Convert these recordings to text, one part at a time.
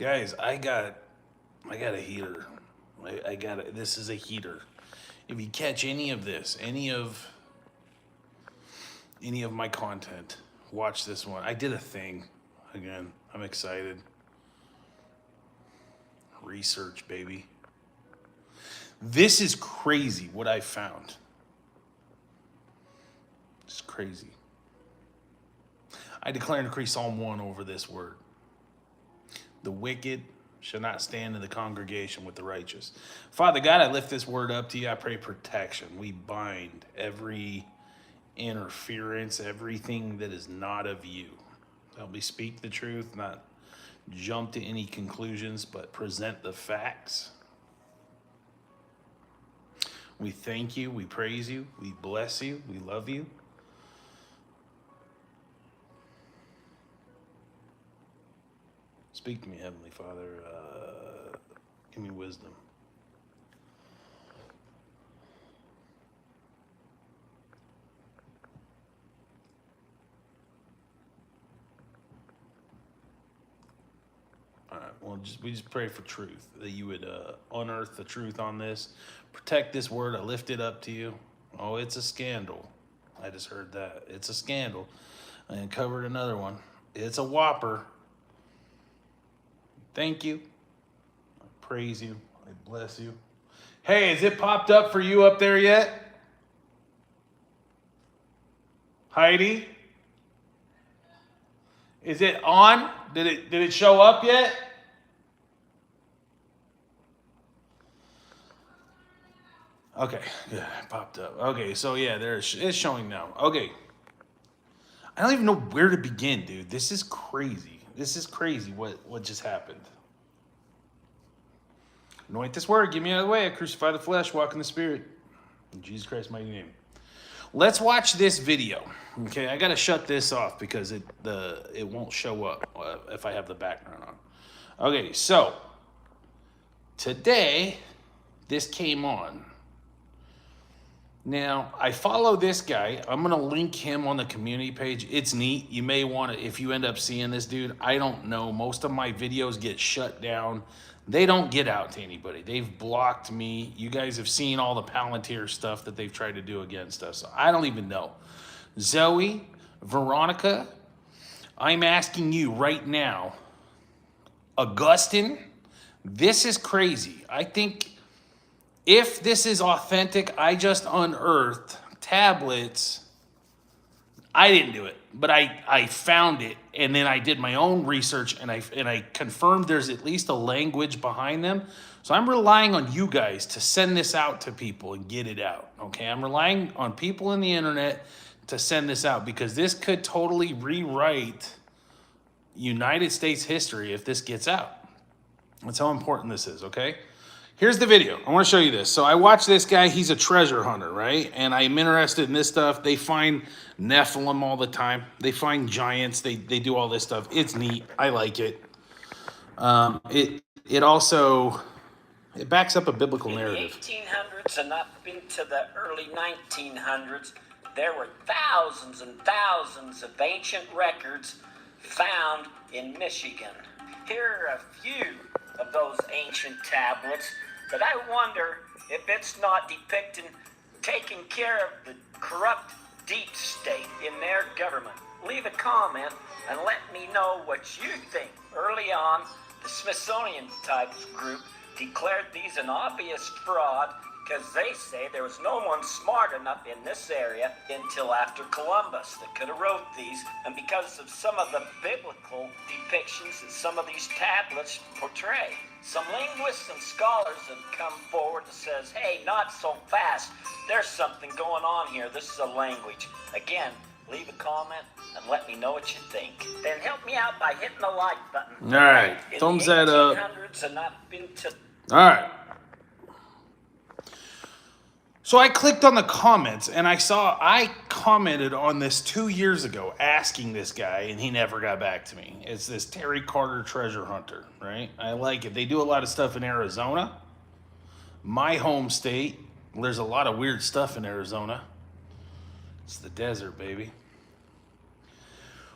Guys, I got a heater. This is a heater. If you catch any of this, any of my content, watch this one. I did a thing. Again, I'm excited. Research, baby. This is crazy what I found. It's crazy. I declare and decree Psalm 1 over this word. The wicked shall not stand in the congregation with the righteous. Father God, I lift this word up to you. I pray protection. We bind every interference, everything that is not of you. Help me speak the truth, not jump to any conclusions, but present the facts. We thank you, we praise you, we bless you, we love you. Speak to me, Heavenly Father. Give me wisdom. All right. Well, we just pray for truth, that you would unearth the truth on this, protect this word. I lift it up to you. Oh, it's a scandal. I just heard that. It's a scandal. I uncovered another one. It's a whopper. Thank you. I praise you. I bless you. Hey, has it popped up for you up there yet? Heidi? Is it on? Did it show up yet? Okay, yeah, it popped up. Okay, so yeah, it's showing now. Okay. I don't even know where to begin, dude. This is crazy. This is crazy what just happened. Anoint this word. Get me out of the way. I crucify the flesh, walk in the spirit. In Jesus Christ's mighty name. Let's watch this video. Okay, I gotta shut this off because it won't show up if I have the background on. Okay, so today this came on. Now, I follow this guy. I'm going to link him on the community page. It's neat. You may want to, if you end up seeing this dude, I don't know. Most of my videos get shut down. They don't get out to anybody. They've blocked me. You guys have seen all the Palantir stuff that they've tried to do against us. So I don't even know. Zoe, Veronica, I'm asking you right now, Augustine, this is crazy. I think if this is authentic, I just unearthed tablets. I didn't do it, but I found it, and then I did my own research, and I confirmed there's at least a language behind them. So I'm relying on you guys to send this out to people and get it out. Okay, I'm relying on people in the internet to send this out because this could totally rewrite United States history if this gets out. That's how important this is. Okay. Here's the video. I want to show you this. So I watch this guy. He's a treasure hunter, right? And I'm interested in this stuff. They find Nephilim all the time. They find giants. They do all this stuff. It's neat. I like it. It also backs up a biblical narrative. In the 1800s and up into the early 1900s, there were thousands and thousands of ancient records found in Michigan. Here are a few of those ancient tablets. But I wonder if it's not depicting taking care of the corrupt deep state in their government. Leave a comment and let me know what you think. Early on, the Smithsonian type group declared these an obvious fraud because they say there was no one smart enough in this area until after Columbus that could have wrote these, and because of some of the biblical depictions that some of these tablets portray. Some linguists and scholars have come forward that says, hey, not so fast. There's something going on here. This is a language. Again, leave a comment and let me know what you think. Then help me out by hitting the like button. All right. Thumbs that up. All right. So I clicked on the comments and I commented on this 2 years ago asking this guy, and he never got back to me. It's this Terry Carter treasure hunter, right? I like it. They do a lot of stuff in Arizona, my home state. There's a lot of weird stuff in Arizona. It's the desert, baby.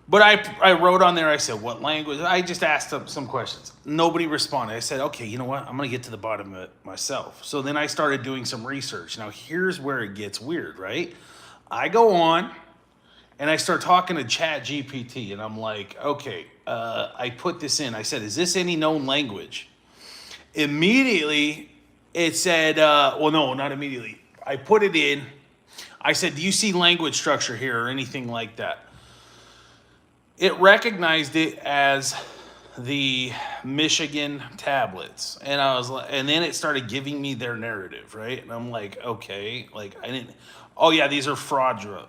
But I wrote on there, I said, what language? I just asked them some questions. Nobody responded. I said, okay, you know what? I'm going to get to the bottom of it myself. So then I started doing some research. Now, here's where it gets weird, right? I go on and I start talking to Chat GPT, and I'm like, okay, I put this in. I said, is this any known language? Immediately, it said, well, no, not immediately. I put it in. I said, do you see language structure here or anything like that? It recognized it as the Michigan tablets, and I was like, and then it started giving me their narrative, right? And I'm like, okay, like I didn't. Oh yeah, these are fraudulent.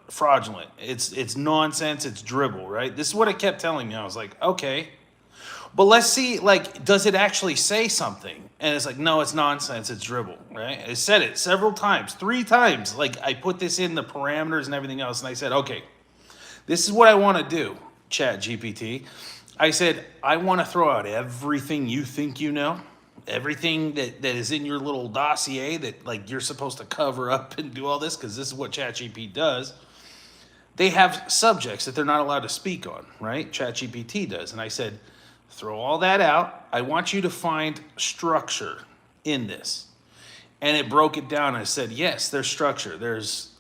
It's nonsense. It's dribble, right? This is what it kept telling me. I was like, okay, but let's see, like, does it actually say something? And it's like, no, it's nonsense. It's dribble, right? It said it several times, 3 times. Like I put this in the parameters and everything else, and I said, okay, this is what I want to do. Chat GPT. I said, I want to throw out everything you think you know, everything that is in your little dossier that like you're supposed to cover up and do all this, because this is what Chat GPT does. They have subjects that they're not allowed to speak on, right? Chat GPT does. And I said, throw all that out. I want you to find structure in this. And it broke it down. I said, yes, there's structure. There's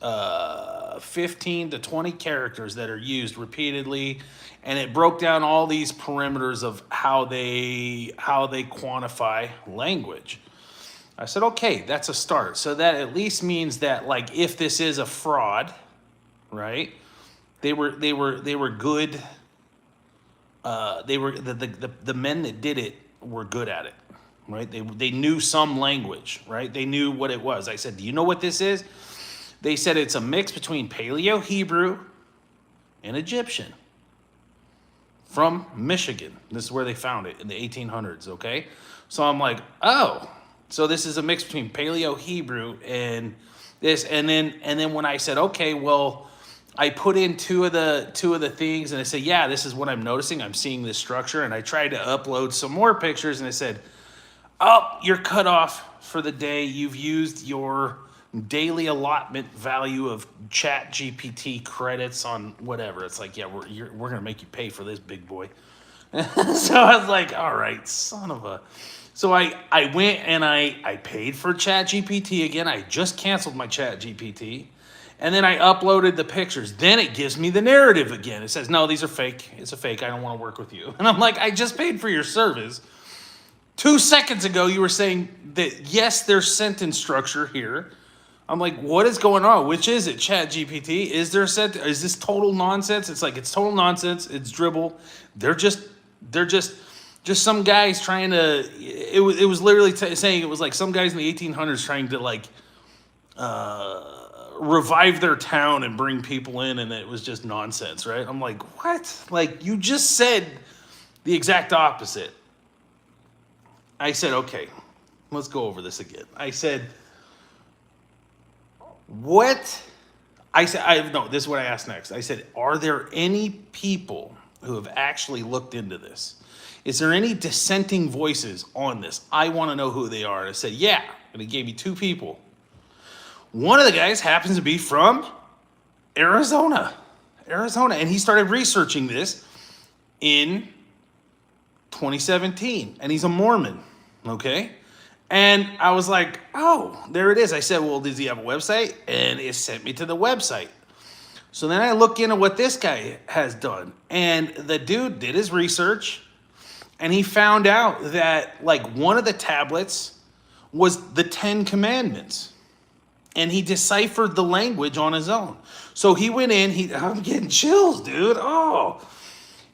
15 to 20 characters that are used repeatedly. And it broke down all these parameters of how they quantify language. I said, okay, that's a start. So that at least means that, like, if this is a fraud, right? They were good. The men that did it were good at it. Right? They knew some language, right? They knew what it was. I said, do you know what this is? They said it's a mix between Paleo Hebrew and Egyptian from Michigan. This is where they found it in the 1800s, okay? So I'm like, oh, so this is a mix between Paleo Hebrew and this. And then when I said, okay, well, I put in two of the things, and I said, yeah, this is what I'm noticing. I'm seeing this structure. And I tried to upload some more pictures, and I said, oh, you're cut off for the day. You've used your daily allotment value of Chat GPT credits on whatever. It's like, yeah, we're going to make you pay for this, big boy. So I was like, all right, son of a... So I went and I paid for Chat GPT again. I just canceled my Chat GPT. And then I uploaded the pictures. Then it gives me the narrative again. It says, no, these are fake. It's a fake. I don't want to work with you. And I'm like, I just paid for your service. 2 seconds ago, you were saying that, yes, there's sentence structure here. I'm like, what is going on? Which is it, Chat GPT? Is there is this total nonsense? It's like, it's total nonsense. It's dribble. They're just some guys trying to, it was literally saying it was like some guys in the 1800s trying to like revive their town and bring people in, and it was just nonsense, right? I'm like, what? Like, you just said the exact opposite. I said, okay, let's go over this again. I said, what? This is what I asked next. I said, are there any people who have actually looked into this? Is there any dissenting voices on this? I want to know who they are. And I said, yeah. And he gave me 2 people. One of the guys happens to be from Arizona. And he started researching this in 2017, and he's a Mormon, okay? And I was like, oh, there it is. I said, well, does he have a website? And it sent me to the website. So then I look into what this guy has done, and the dude did his research, and he found out that, like, one of the tablets was the 10 Commandments, and he deciphered the language on his own. So he went in, I'm getting chills, dude. Oh,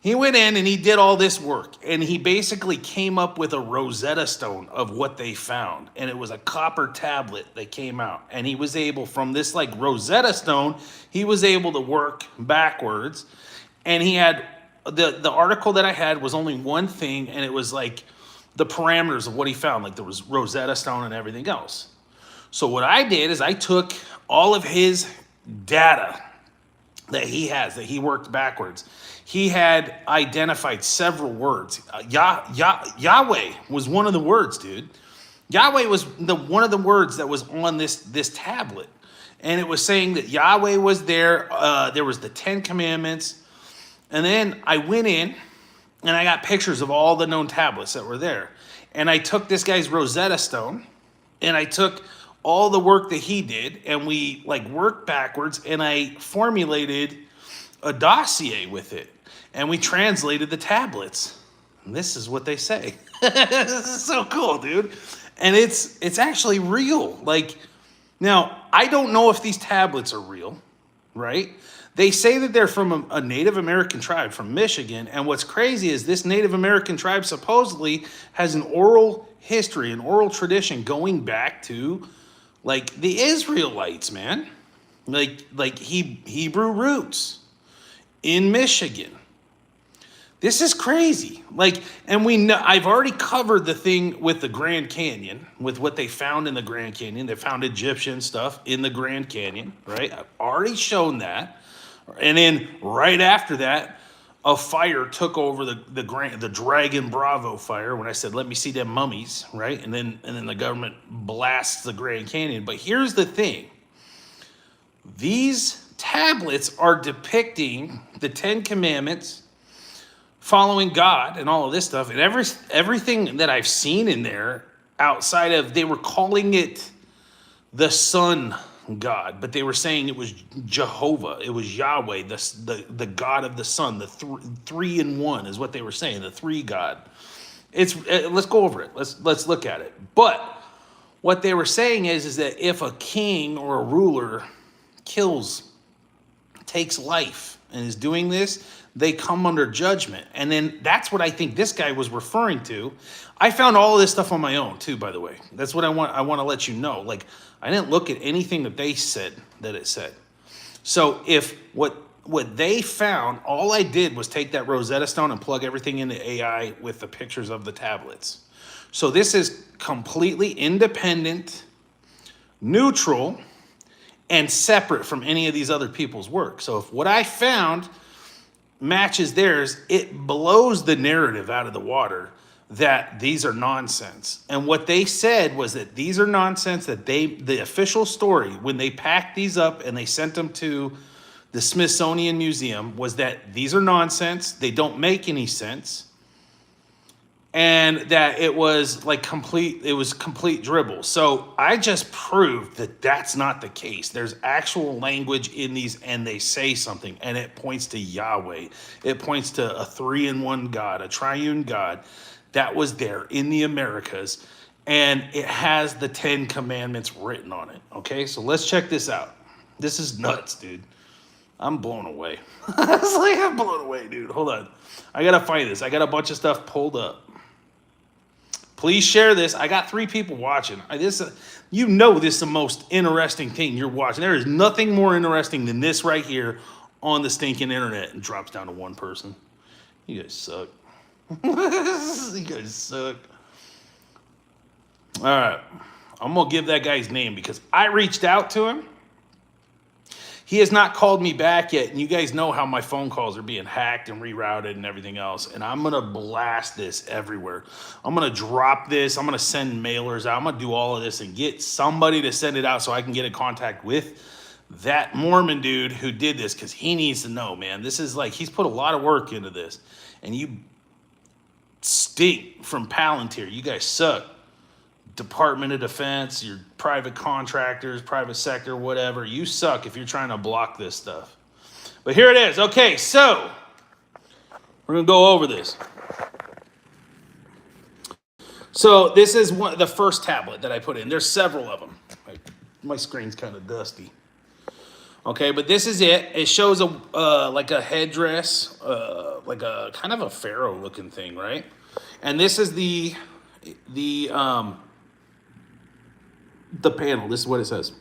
he went in and he did all this work, and he basically came up with a Rosetta Stone of what they found. And it was a copper tablet that came out. And he was able, from this like Rosetta Stone, he was able to work backwards. And he had, the article that I had was only one thing, and it was like the parameters of what he found. Like there was Rosetta Stone and everything else. So what I did is I took all of his data that he has, that he worked backwards. He had identified several words. Yahweh was one of the words, dude. Yahweh was one of the words that was on this tablet. And it was saying that Yahweh was there. There was the 10 Commandments. And then I went in and I got pictures of all the known tablets that were there. And I took this guy's Rosetta Stone and I took all the work that he did and we like worked backwards and I formulated a dossier with it. And we translated the tablets. And this is what they say. This is so cool, dude. And it's actually real. Like, now, I don't know if these tablets are real, right? They say that they're from a Native American tribe from Michigan. And what's crazy is this Native American tribe supposedly has an oral history, an oral tradition going back to like the Israelites, man. Like Hebrew roots in Michigan. This is crazy. Like, and we know, I've already covered the thing with the Grand Canyon, with what they found in the Grand Canyon. They found Egyptian stuff in the Grand Canyon, right? I've already shown that. And then right after that, a fire took over the Dragon Bravo fire when I said, let me see them mummies, right? And then the government blasts the Grand Canyon. But here's the thing. These tablets are depicting the Ten Commandments, following God and all of this stuff. And everything that I've seen in there outside of, they were calling it the sun God, but they were saying it was Jehovah. It was Yahweh, the God of the sun, the three in one is what they were saying, the three God. Let's go over it. Let's look at it. But what they were saying is that if a king or a ruler takes life and is doing this, they come under judgment. And then that's what I think this guy was referring to. I found all of this stuff on my own too, by the way. That's what I want to let you know. Like, I didn't look at anything that they said that it said. So if what they found, all I did was take that Rosetta Stone and plug everything into AI with the pictures of the tablets. So this is completely independent, neutral, and separate from any of these other people's work. So if what I found matches theirs, it blows the narrative out of the water that these are nonsense. And what they said was that these are nonsense, that the official story, when they packed these up and they sent them to the Smithsonian Museum, was that these are nonsense, they don't make any sense, and that it was complete dribble. So I just proved that that's not the case. There's actual language in these, and they say something, and it points to Yahweh. It points to a three-in-one God, a triune God that was there in the Americas, and it has the Ten Commandments written on it. Okay, so let's check this out. This is nuts, dude. I'm blown away. I'm blown away, dude. Hold on. I gotta find this. I got a bunch of stuff pulled up. Please share this. I got 3 people watching. You know this is the most interesting thing you're watching. There is nothing more interesting than this right here on the stinking internet, and drops down to 1 person. You guys suck. You guys suck. All right. I'm going to give that guy's name because I reached out to him. He has not called me back yet, and you guys know how my phone calls are being hacked and rerouted and everything else, and I'm going to blast this everywhere. I'm going to drop this. I'm going to send mailers out. I'm going to do all of this and get somebody to send it out so I can get in contact with that Mormon dude who did this, because he needs to know, man. This is like, he's put a lot of work into this, and you stink from Palantir. You guys suck. Department of Defense, your private contractors, private sector, whatever. You suck if you're trying to block this stuff. But here it is. Okay, so we're going to go over this. So this is the first tablet that I put in. There's several of them. My screen's kind of dusty. Okay, but this is it. It shows like a headdress, like a kind of a pharaoh looking thing, right? And this is the panel. This is what it says.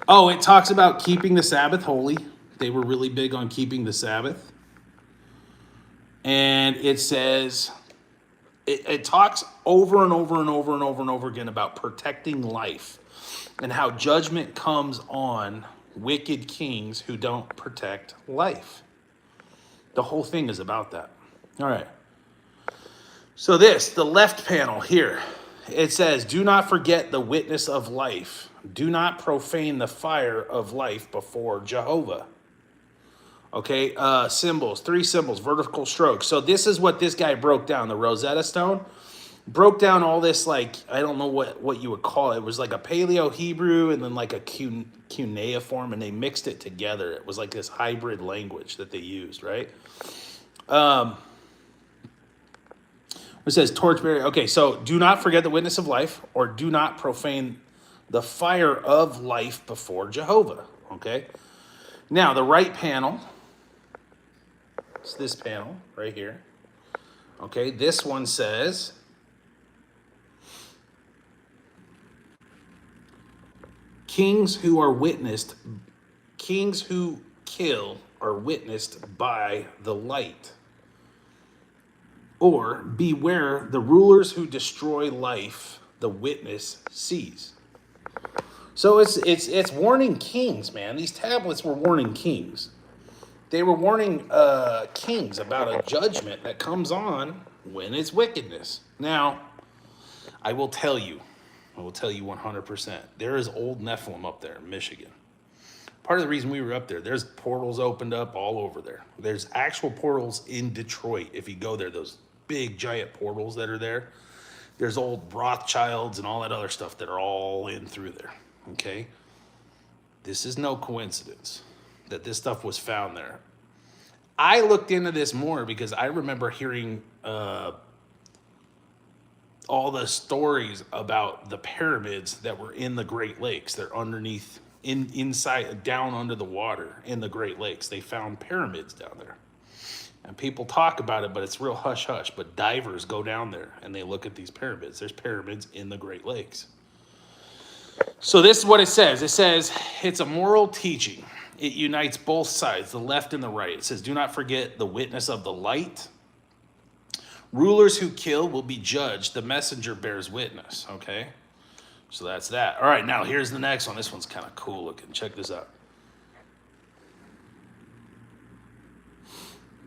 Oh, it talks about keeping the Sabbath holy. They were really big on keeping the Sabbath. And it says, it talks over and over and over and over and over again about protecting life and how judgment comes on wicked kings who don't protect life. The whole thing is about that. All right. So the left panel here, it says, do not forget the witness of life. Do not profane the fire of life before Jehovah. Okay, symbols, 3 symbols, vertical strokes. So this is what this guy broke down, the Rosetta Stone. Broke down all this, like, I don't know what you would call it. It was like a Paleo Hebrew and then like a cuneiform, and they mixed it together. It was like this hybrid language that they used, right? It says torchbearer. Okay, so do not forget the witness of life, or do not profane the fire of life before Jehovah. Okay, now the right panel, it's this panel right here. Okay, this one says, kings who kill are witnessed by the light. Or beware the rulers who destroy life, the witness sees. So it's warning kings, man. These tablets were warning kings. They were warning kings about a judgment that comes on when it's wickedness. Now, I will tell you 100%. There is old Nephilim up there in Michigan. Part of the reason we were up there, there's portals opened up all over there. There's actual portals in Detroit. If you go there, those big giant portals that are there. There's old Rothschilds and all that other stuff that are all in through there. Okay? This is no coincidence that this stuff was found there. I looked into this more because I remember hearing all the stories about the pyramids that were in the Great Lakes. They're underneath, inside, down under the water in the Great Lakes. They found pyramids down there. And people talk about it, but it's real hush-hush. But divers go down there and they look at these pyramids. There's pyramids in the Great Lakes. So this is what it says. It says, it's a moral teaching. It unites both sides, the left and the right. It says, do not forget the witness of the light. Rulers who kill will be judged. The messenger bears witness. Okay? So that's that. All right, now here's the next one. This one's kind of cool looking. Check this out.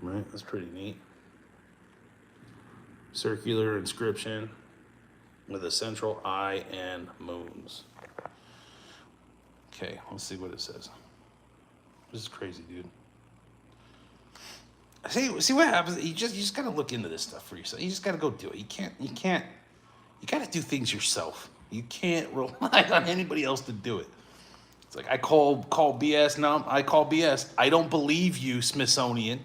Right, that's pretty neat. Circular inscription with a central eye and moons. Okay, let's see what it says. This is crazy, dude. See what happens? You just gotta look into this stuff for yourself. You just gotta go do it. You gotta do things yourself. You can't rely on anybody else to do it. It's like I call BS. No, I call BS. I don't believe you, Smithsonian.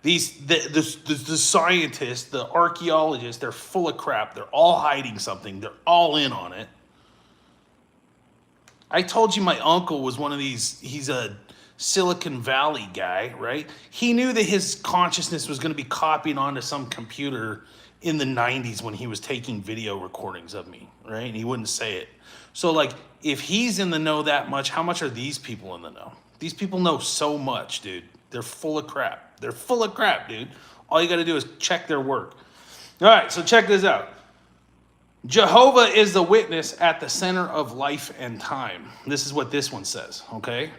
The scientists, the archaeologists, they're full of crap. They're all hiding something. They're all in on it. I told you my uncle was one of these, he's a Silicon Valley guy, right? He knew that his consciousness was going to be copied onto some computer in the 90s when he was taking video recordings of me, right? And he wouldn't say it. So, like, if he's in the know that much, how much are these people in the know? These people know so much, dude. They're full of crap. They're full of crap, dude. All you got to do is check their work. All right, so check this out. Jehovah is the witness at the center of life and time. This is what this one says, okay?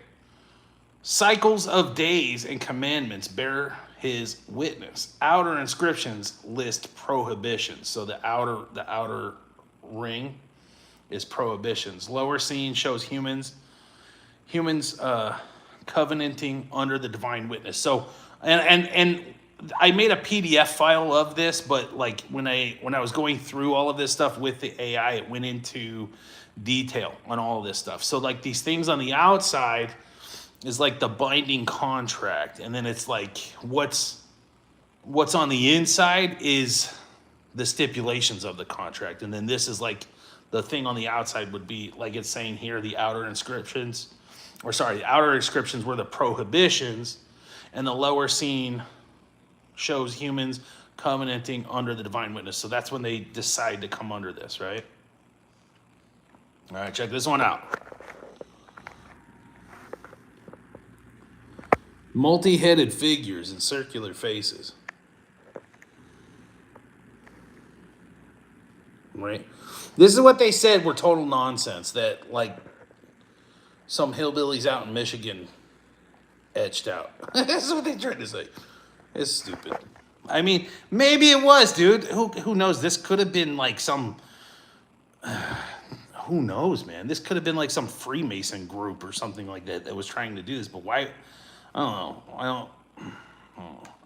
Cycles of days and commandments bear his witness. Outer inscriptions list prohibitions. So the outer ring is prohibitions. Lower scene shows humans covenanting under the divine witness. So and I made a PDF file of this, but like when I was going through all of this stuff with the AI, it went into detail on all of this stuff. So like these things on the outside is like the binding contract, and then it's like what's on the inside is the stipulations of the contract, and then this is like the thing on the outside would be like it's saying here the outer inscriptions, the outer inscriptions were the prohibitions, and the lower scene shows humans covenanting under the divine witness. So that's when they decide to come under this, right? All right, check this one out. Multi-headed figures and circular faces. Right? This is what they said were total nonsense, that like some hillbillies out in Michigan etched out. This is what they tried to say. It's stupid. I mean, maybe it was, dude. Who knows? This could have been like some... who knows, man? This could have been like some Freemason group or something like that that was trying to do this. But why I don't know.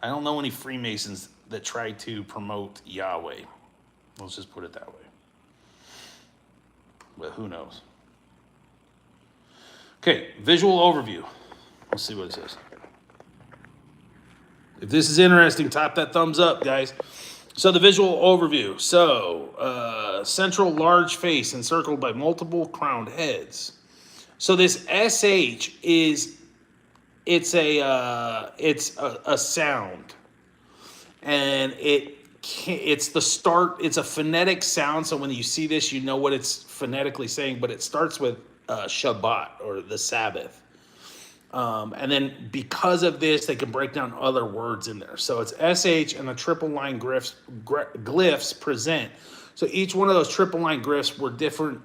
I don't know any Freemasons that try to promote Yahweh. Let's just put it that way. But who knows? Okay, visual overview. Let's see what it says. If this is interesting, tap that thumbs up, guys. So the visual overview. So central large face encircled by multiple crowned heads. So this SH is it's a sound, and it's the start. It's a phonetic sound. So when you see this, you know what it's phonetically saying. But it starts with Shabbat, or the Sabbath. And then because of this, they can break down other words in there. So it's SH, and the triple line glyphs present. So each one of those triple line glyphs were different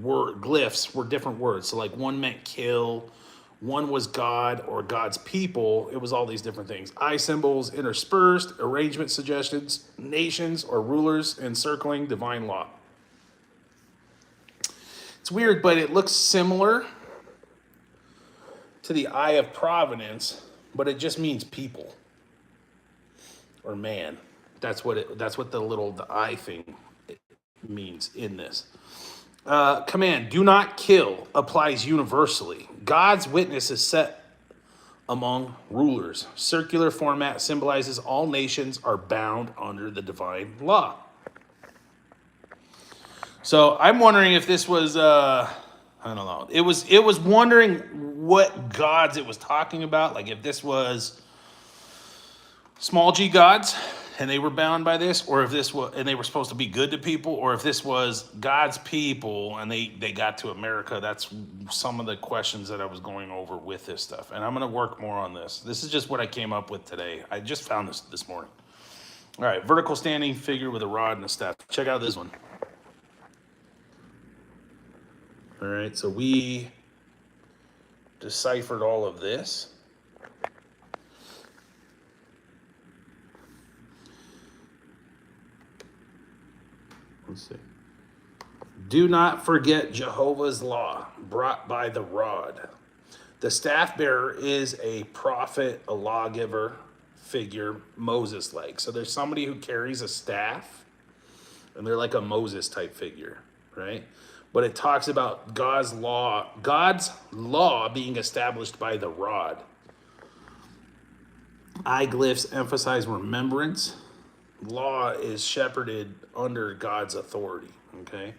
glyphs were different words. So like one meant kill, one was God or God's people. It was all these different things. Eye symbols interspersed, arrangement suggestions, nations or rulers encircling divine law. It's weird, but it looks similar to the Eye of Providence, but it just means people or man. That's what the eye thing means in this. Command, do not kill, applies universally. God's witness is set among rulers. Circular format symbolizes all nations are bound under the divine law. So I'm wondering if this was, I don't know. It was wondering what gods it was talking about. Like if this was small g gods and they were bound by this, or if this was, and they were supposed to be good to people, or if this was God's people and they got to America. That's some of the questions that I was going over with this stuff. And I'm going to work more on this. This is just what I came up with today. I just found this morning. All right, vertical standing figure with a rod and a staff. Check out this one. All right, so we deciphered all of this. Let's see. Do not forget Jehovah's law brought by the rod. The staff bearer is a prophet, a lawgiver figure, Moses-like. So there's somebody who carries a staff, and they're like a Moses type figure, right? But it talks about God's law being established by the rod. Eye glyphs emphasize remembrance. Law is shepherded under God's authority, okay?